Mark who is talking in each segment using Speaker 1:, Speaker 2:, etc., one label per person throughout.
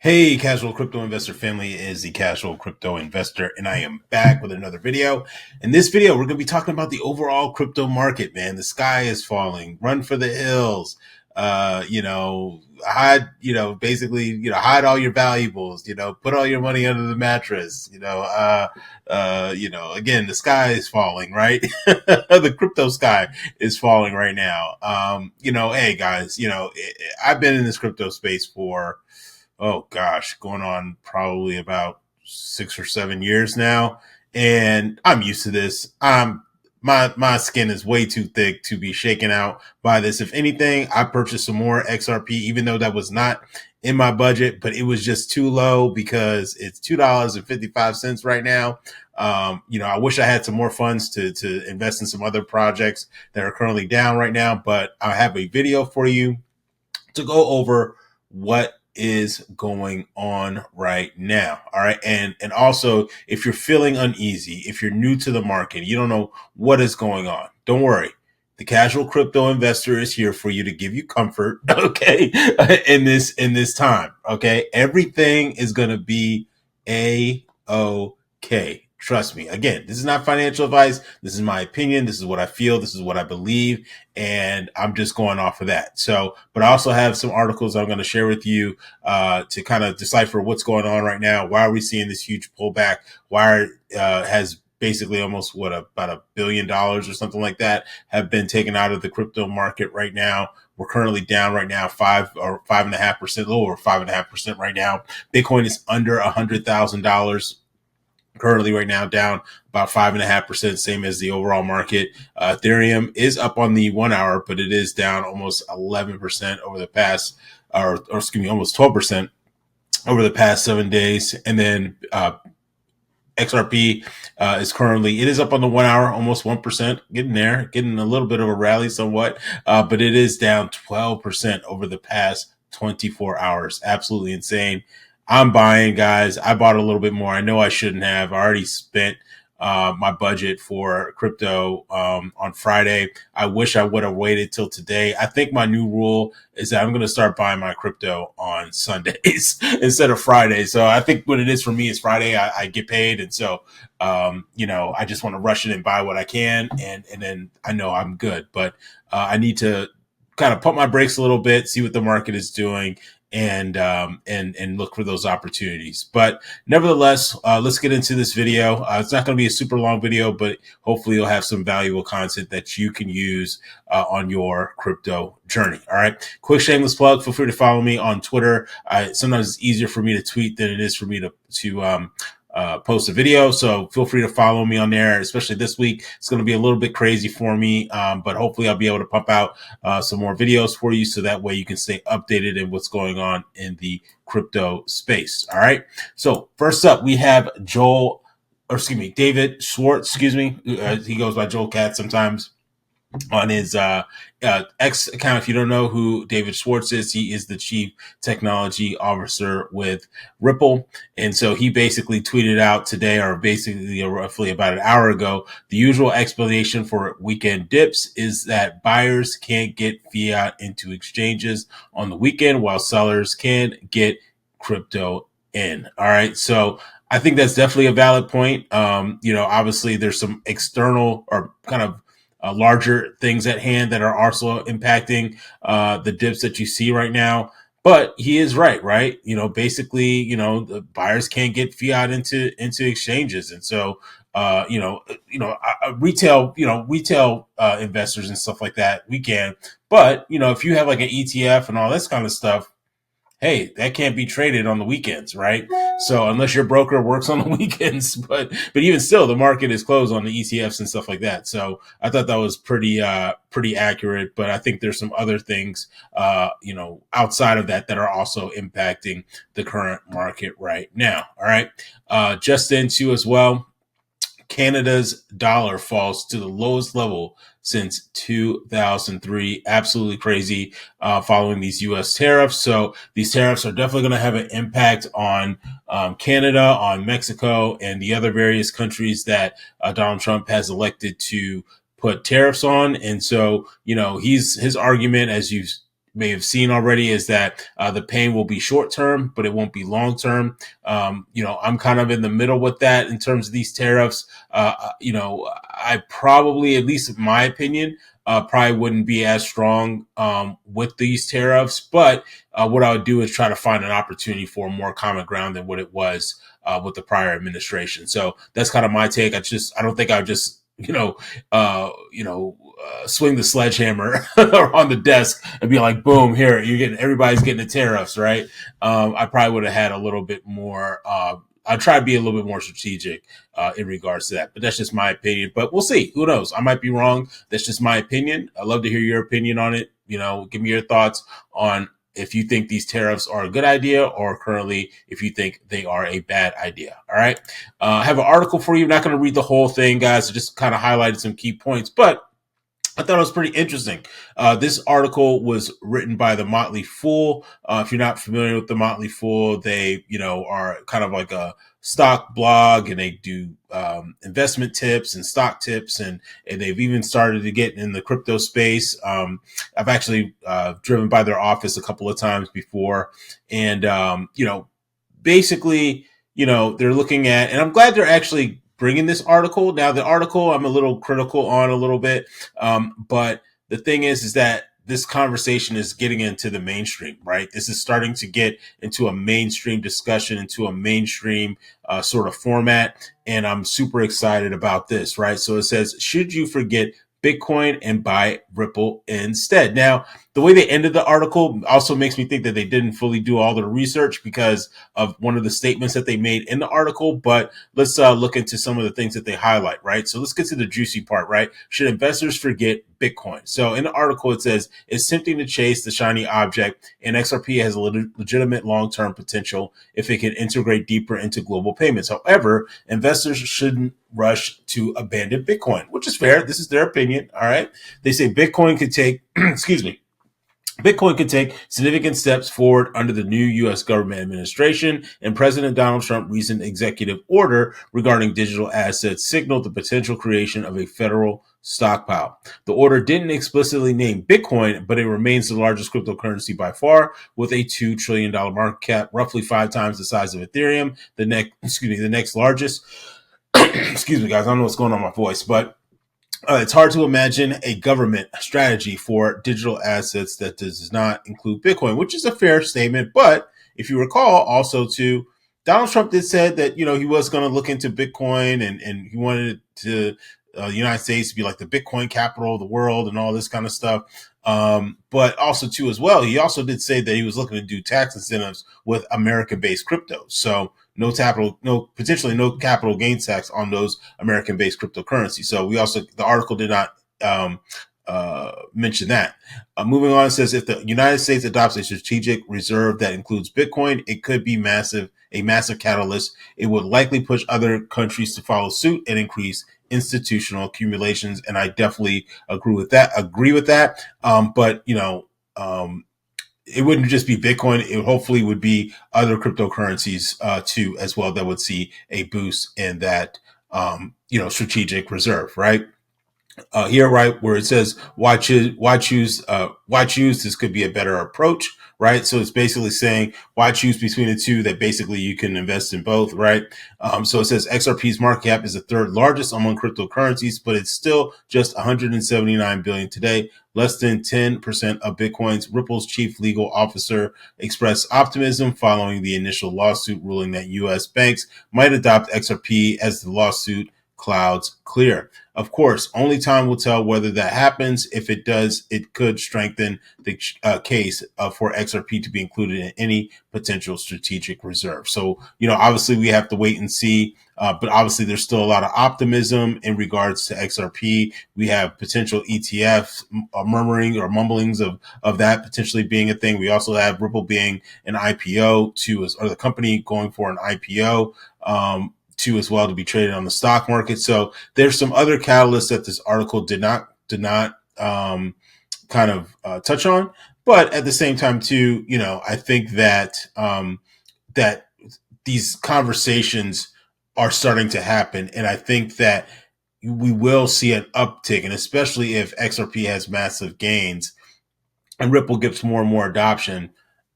Speaker 1: Hey, casual crypto investor family, it is the casual crypto investor, and I am back with another video. In this video, we're going to be talking about the overall crypto market, man. The sky is falling. Run for the hills. Hide, basically, hide all your valuables, put all your money under the mattress, again, the sky is falling, right? The crypto sky is falling right now. Hey guys, I've been in this crypto space for, oh gosh, going on probably about 6 or 7 years now, and I'm used to this. My skin is way too thick to be shaken out by this. If anything, I purchased some more XRP, even though that was not in my budget, but it was just too low because it's $2.55 right now. I wish I had some more funds to invest in some other projects that are currently down right now, but I have a video for you to go over what is going on right now. All right. And also, if you're feeling uneasy, if you're new to the market, you don't know what is going on, don't worry. The casual crypto investor is here for you to give you comfort, okay, in this time. Okay. Everything is gonna be a-okay. Trust me. Again, this is not financial advice. This is my opinion. This is what I feel. This is what I believe. And I'm just going off of that. So, but I also have some articles I'm going to share with you to kind of decipher what's going on right now. Why are we seeing this huge pullback? Why has basically almost about $1 billion or something like that have been taken out of the crypto market right now? We're currently down right now 5.5%, a little over 5.5% right now. Bitcoin is under $100,000 currently right now, down about 5.5%, same as the overall market. Ethereum is up on the 1 hour, but it is down almost 11% over the past, or excuse me, almost 12% over the past 7 days. And then XRP it is up on the 1 hour, almost 1%, getting there, getting a little bit of a rally somewhat, but it is down 12% over the past 24 hours. Absolutely insane. I'm buying, guys. I bought a little bit more. I know I shouldn't have. I already spent my budget for crypto on Friday. I wish I would have waited till today. I think my new rule is that I'm going to start buying my crypto on Sundays instead of Friday. So I think what it is for me is Friday. I get paid, and so I just want to rush in and buy what I can, and then I know I'm good. But I need to kind of pump my brakes a little bit, see what the market is doing, and look for those opportunities. But nevertheless, let's get into this video. It's not going to be a super long video, but hopefully you'll have some valuable content that you can use on your crypto journey. All right. Quick shameless plug. Feel free to follow me on Twitter. Sometimes it's easier for me to tweet than it is for me to post a video. So feel free to follow me on there, especially this week. It's going to be a little bit crazy for me, but hopefully I'll be able to pump out some more videos for you, so that way you can stay updated in what's going on in the crypto space. All right. So first up, we have David Schwartz, he goes by Joel Cat sometimes, on his X account. If you don't know who David Schwartz is, he is the chief technology officer with Ripple. And so he basically tweeted out today, or basically roughly about an hour ago, the usual explanation for weekend dips is that buyers can't get fiat into exchanges on the weekend, while sellers can get crypto in. All right. So I think that's definitely a valid point. Obviously there's some external or kind of larger things at hand that are also impacting the dips that you see right now. But he is right? Basically, the buyers can't get fiat into exchanges, and so retail investors and stuff like that, we can. But if you have like an ETF and all this kind of stuff, hey, that can't be traded on the weekends, right? So unless your broker works on the weekends, but even still, the market is closed on the ETFs and stuff like that. So I thought that was pretty accurate. But I think there's some other things, outside of that are also impacting the current market right now. All right, just into as well. Canada's dollar falls to the lowest level since 2003. Absolutely crazy following these U.S. tariffs. So these tariffs are definitely going to have an impact on Canada, on Mexico, and the other various countries that Donald Trump has elected to put tariffs on. And so, his argument, as you've may have seen already is that the pain will be short term, but it won't be long term. I'm kind of in the middle with that in terms of these tariffs. I probably, at least in my opinion, probably wouldn't be as strong with these tariffs. But what I would do is try to find an opportunity for more common ground than what it was with the prior administration. So that's kind of my take. I don't think I would just swing the sledgehammer on the desk and be like, boom, here, everybody's getting the tariffs, right? I probably would have had a little bit more, I'll try to be a little bit more strategic in regards to that. But that's just my opinion. But we'll see. Who knows? I might be wrong. That's just my opinion. I'd love to hear your opinion on it. Give me your thoughts on if you think these tariffs are a good idea or currently if you think they are a bad idea. All right. I have an article for you. I'm not going to read the whole thing, guys. I just kind of highlighted some key points, but I thought it was pretty interesting. This article was written by the Motley Fool. If you're not familiar with the Motley Fool, they, are kind of like a stock blog, and they do investment tips and stock tips, and they've even started to get in the crypto space. I've actually driven by their office a couple of times before, and basically, they're looking at, and I'm glad they're actually bringing this article. Now, the article I'm a little critical on a little bit, but the thing is that this conversation is getting into the mainstream, right? This is starting to get into a mainstream discussion, into a mainstream sort of format, and I'm super excited about this, right? So it says, should you forget Bitcoin and buy Ripple instead? Now, the way they ended the article also makes me think that they didn't fully do all the research because of one of the statements that they made in the article. But let's look into some of the things that they highlight, right? So let's get to the juicy part, right? Should investors forget Bitcoin? So in the article, it says, it's tempting to chase the shiny object, and XRP has a legitimate long-term potential if it can integrate deeper into global payments. However, investors shouldn't rush to abandon Bitcoin, which is fair. This is their opinion. All right. They say Bitcoin could take, excuse me, Bitcoin could take significant steps forward under the new U.S. government administration, and President Donald Trump's recent executive order regarding digital assets signaled the potential creation of a federal stockpile. The order didn't explicitly name Bitcoin, but it remains the largest cryptocurrency by far, with a $2 trillion market cap, roughly 5 times the size of Ethereum, the next largest. Excuse me, guys. I don't know what's going on with my voice, but it's hard to imagine a government strategy for digital assets that does not include Bitcoin, which is a fair statement. But if you recall, also too, Donald Trump did said that he was going to look into Bitcoin, and he wanted to the United States to be like the Bitcoin capital of the world and all this kind of stuff. But also too, as well, he also did say that he was looking to do tax incentives with American-based cryptos. So potentially no capital gains tax on those American-based cryptocurrencies. So the article did not mention that. Moving on, it says if the United States adopts a strategic reserve that includes Bitcoin, it could be a massive catalyst. It would likely push other countries to follow suit and increase institutional accumulations. And I definitely agree with that. But it wouldn't just be Bitcoin. It hopefully would be other cryptocurrencies too, as well, that would see a boost in that, strategic reserve, right? Here, right where it says why choose, this could be a better approach, right? So it's basically saying why choose between the two, that basically you can invest in both, right? So it says XRP's market cap is the third largest among cryptocurrencies, but it's still just 179 billion today, less than 10% of Bitcoin's. Ripple's chief legal officer expressed optimism following the initial lawsuit ruling that U.S. banks might adopt XRP as the lawsuit clouds clear. Of course, only time will tell whether that happens. If it does, it could strengthen the case for XRP to be included in any potential strategic reserve. So, obviously we have to wait and see. But obviously there's still a lot of optimism in regards to XRP. We have potential ETFs murmuring or mumblings of that potentially being a thing. We also have Ripple being an IPO or the company going for an IPO. As well, to be traded on the stock market. So there's some other catalysts that this article did not touch on. But at the same time too, I think that that these conversations are starting to happen, and I think that we will see an uptick, and especially if XRP has massive gains, and Ripple gets more and more adoption,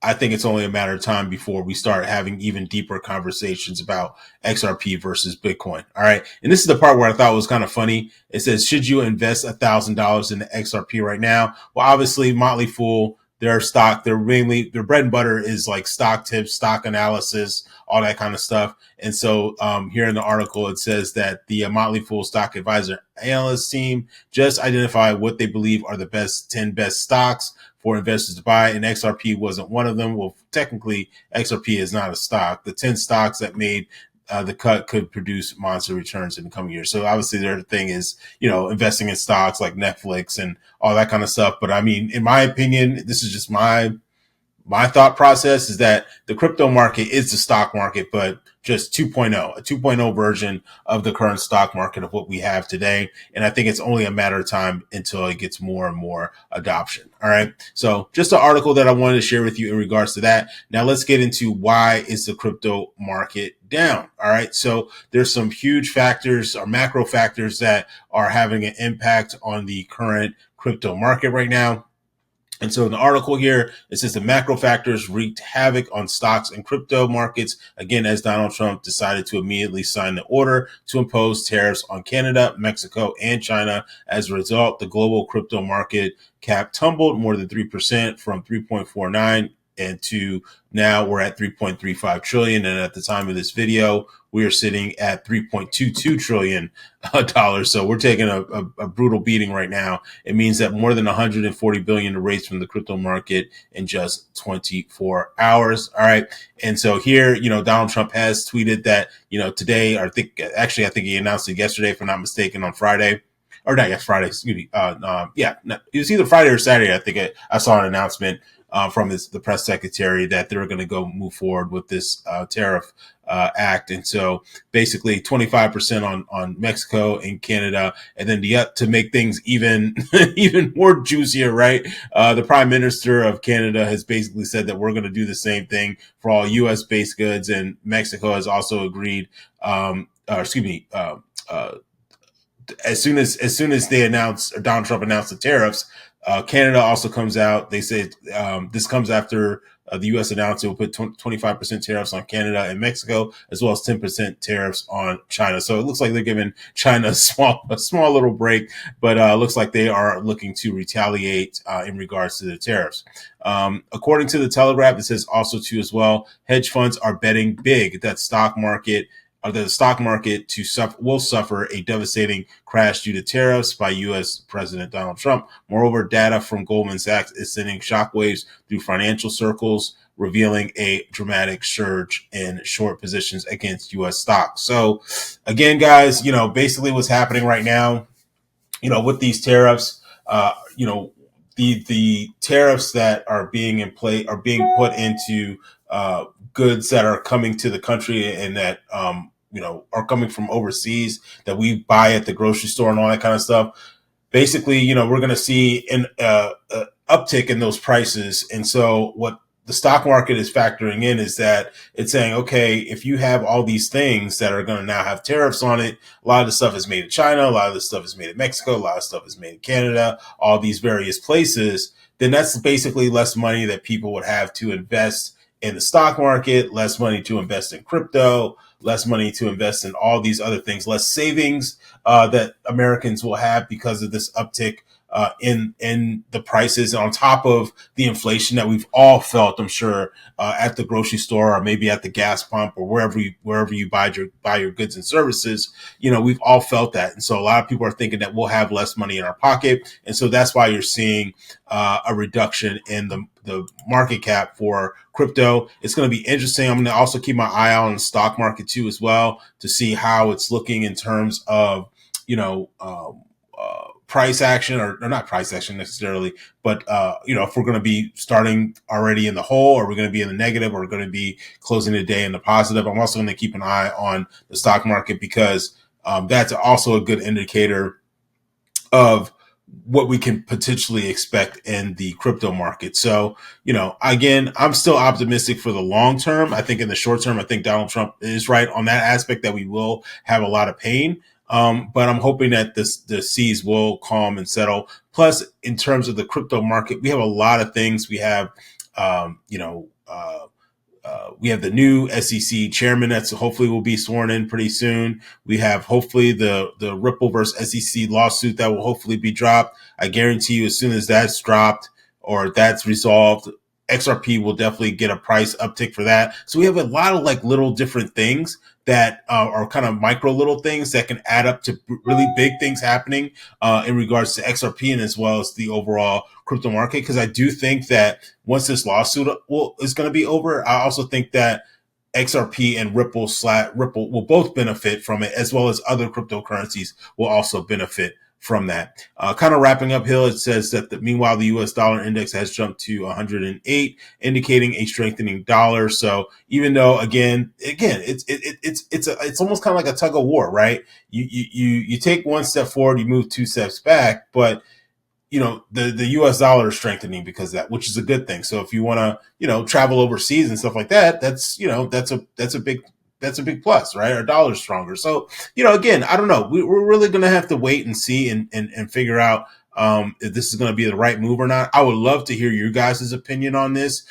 Speaker 1: I think it's only a matter of time before we start having even deeper conversations about XRP versus Bitcoin. All right. And this is the part where I thought was kind of funny. It says, should you invest $1,000 in the XRP right now? Well, obviously, Motley Fool, their stock, their bread and butter is like stock tips, stock analysis, all that kind of stuff. And so here in the article, it says that the Motley Fool Stock Advisor Analyst team just identified what they believe are the 10 best stocks for investors to buy, and XRP wasn't one of them. Well, technically, XRP is not a stock. The 10 stocks that made the cut could produce monster returns in the coming years. So obviously, their thing is, investing in stocks like Netflix and all that kind of stuff. But I mean, in my opinion, this is just my thought process is that the crypto market is the stock market, but just 2.0, a 2.0 version of the current stock market of what we have today. And I think it's only a matter of time until it gets more and more adoption. All right. So just an article that I wanted to share with you in regards to that. Now let's get into why is the crypto market down. All right. So there's some huge factors or macro factors that are having an impact on the current crypto market right now. And so in the article here, it says the macro factors wreaked havoc on stocks and crypto markets, again, as Donald Trump decided to immediately sign the order to impose tariffs on Canada, Mexico, and China. As a result, the global crypto market cap tumbled more than 3% from 3.49 and to now we're at 3.35 trillion. And at the time of this video, we are sitting at 3.22 trillion dollars. So we're taking a brutal beating right now. It means that more than 140 billion erased from the crypto market in just 24 hours. All right. And so here, Donald Trump has tweeted that, today, or I think he announced it yesterday, if I'm not mistaken, on Friday. Or not, yes, Friday, excuse me. It was either Friday or Saturday. I think I saw an announcement from the press secretary that they're going to go move forward with this tariff act. And so basically 25% on Mexico and Canada. And then to make things even more juicier, right? The prime minister of Canada has basically said that we're going to do the same thing for all U.S. based goods. And Mexico has also agreed, as soon as they announced, or Donald Trump announced the tariffs, Canada also comes out. They say this comes after the U.S. announced it will put 25% tariffs on Canada and Mexico, as well as 10% tariffs on China. So it looks like they're giving China a small little break, but it looks like they are looking to retaliate in regards to the tariffs. According to the Telegraph, it says also too as well, hedge funds are betting big that the stock market will suffer a devastating crash due to tariffs by U.S. President Donald Trump. Moreover, data from Goldman Sachs is sending shockwaves through financial circles, revealing a dramatic surge in short positions against U.S. stocks. So, again, guys, basically what's happening right now, with these tariffs, the tariffs that are being in play are being put into goods that are coming to the country and that are coming from overseas that we buy at the grocery store and all that kind of stuff. Basically, we're going to see an uptick in those prices. And so what the stock market is factoring in is that it's saying, okay, if you have all these things that are going to now have tariffs on it, a lot of the stuff is made in China, a lot of the stuff is made in Mexico, a lot of stuff is made in Canada, all these various places, then that's basically less money that people would have to invest in the stock market, less money to invest in crypto, less money to invest in all these other things, less savings that Americans will have because of this uptick in the prices, on top of the inflation that we've all felt, I'm sure, at the grocery store or maybe at the gas pump or wherever you buy your goods and services. We've all felt that, and so a lot of people are thinking that we'll have less money in our pocket, and so that's why you're seeing a reduction in the market cap for crypto. It's going to be interesting. I'm going to also keep my eye out on the stock market too, as well, to see how it's looking in terms of price action, or not price action necessarily, but if we're going to be starting already in the hole, or we're going to be in the negative, or we're going to be closing the day in the positive. I'm also going to keep an eye on the stock market because that's also a good indicator of what we can potentially expect in the crypto market. So, again, I'm still optimistic for the long term. I think in the short term, I think Donald Trump is right on that aspect that we will have a lot of pain. But I'm hoping that the seas will calm and settle. Plus, in terms of the crypto market, we have a lot of things. We have, we have the new SEC chairman that's hopefully will be sworn in pretty soon. We have hopefully the Ripple versus SEC lawsuit that will hopefully be dropped. I guarantee you, as soon as that's dropped or that's resolved, XRP will definitely get a price uptick for that. So we have a lot of like little different things that are kind of micro little things that can add up to really big things happening in regards to XRP and as well as the overall crypto market. Because I do think that once this lawsuit is going to be over, I also think that XRP and Ripple will both benefit from it, as well as other cryptocurrencies will also benefit from that. Kind of wrapping up, Hill, it says that meanwhile, the US dollar index has jumped to 108, indicating a strengthening dollar. So even though, again, it's almost kind of like a tug of war, right? You take one step forward, you move two steps back, but the US dollar is strengthening because of that, which is a good thing. So if you want to, travel overseas and stuff like that, that's a big plus, right? Our dollar's stronger. So, again, I don't know. We're really going to have to wait and see and figure out if this is going to be the right move or not. I would love to hear your guys' opinion on this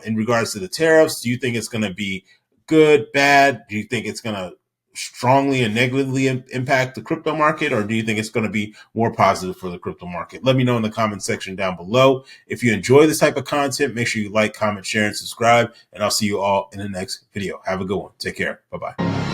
Speaker 1: in regards to the tariffs. Do you think it's going to be good, bad? Do you think it's going to strongly and negatively impact the crypto market, or do you think it's going to be more positive for the crypto market? Let me know in the comment section down below. If you enjoy this type of content, make sure you like, comment, share, and subscribe, and I'll see you all in the next video. Have a good one. Take care. Bye-bye.